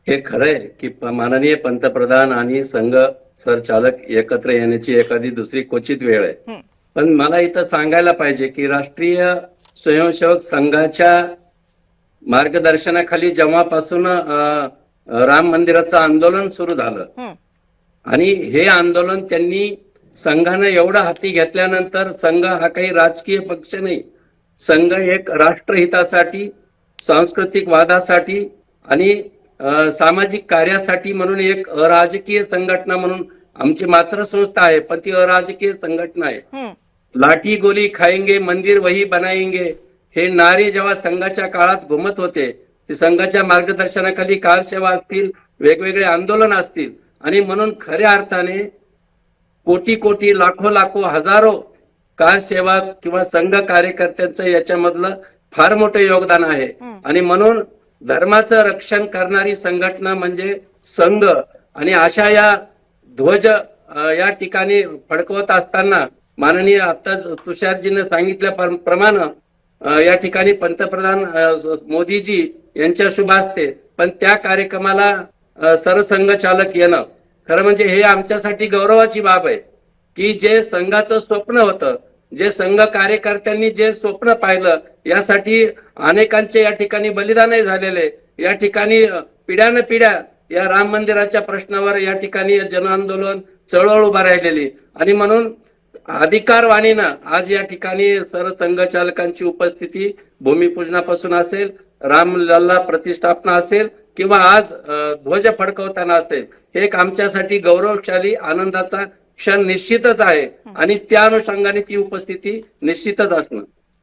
हे खरंय की माननीय पंतप्रधान आणि संघ सरचालक एकत्र येण्याची एखादी दुसरी क्वचित वेळ आहे. हं, पण मला इथं सांगायला पाहिजे की राष्ट्रीय स्वयंसेवक संघाच्या मार्गदर्शनाखाली जेव्हापासून राम मंदिराचं आंदोलन सुरू झालं हं, आणि हे आंदोलन त्यांनी संघानं एवढं हाती घेतल्यानंतर संघ हा काही राजकीय पक्ष नाही. संघ एक राष्ट्रहितासाठी, सांस्कृतिक वादासाठी आणि सामाजिक कार्यासाठी म्हणून एक अराजकीय संघटना म्हणून आमची मातृसंस्था आहे, पण ती अराजकीय संघटना आहे. हं, लाठी गोली खाएंगे मंदिर वही बनाएंगे हे नारे जेव्हा संघाच्या काळात घुमत होते, ते संघाच्या मार्गदर्शनाखाली कारसेवा असतील, वेगवेगळे आंदोलन असतील आणि म्हणून खऱ्या अर्थाने कोटी कोटी लाखो लाखो हजारो कारसेवक किंवा संघ कार्यकर्त्यांचं याच्यामधलं फार मोठं योगदान आहे. हं. आणि म्हणून धर्माचं रक्षण करणारी संघटना म्हणजे संघ. आणि अशा या ध्वज या ठिकाणी फडकवत असताना माननीय आत्ताच तुषारजीने सांगितल्याप्रमाणे या ठिकाणी पंतप्रधान मोदीजी यांच्या शुभ हस्ते पण त्या कार्यक्रमाला सरसंघ चालक येणं खरं म्हणजे हे आमच्यासाठी गौरवाची बाब आहे की जे संघाचं स्वप्न होतं, जे संघ कार्यकर्त्यांनी जे स्वप्न पाहिलं, यासाठी अनेकांचे या ठिकाणी बलिदानही झालेले. या ठिकाणी पिढ्यान पिढ्या या राम मंदिराच्या प्रश्नावर या ठिकाणी जन आंदोलन चळवळ उभा राहिलेली. आणि म्हणून अधिकारवाणीनं आज या ठिकाणी सरसंघ चालकांची उपस्थिती भूमिपूजनापासून असेल, रामलल्ला प्रतिष्ठापना असेल किंवा आज ध्वज फडकवताना असेल, हे एक आमच्यासाठी गौरवशाली आनंदाचा क्षण निश्चितच आहे आणि त्या अनुषंगाने ती उपस्थिती निश्चितच असणार.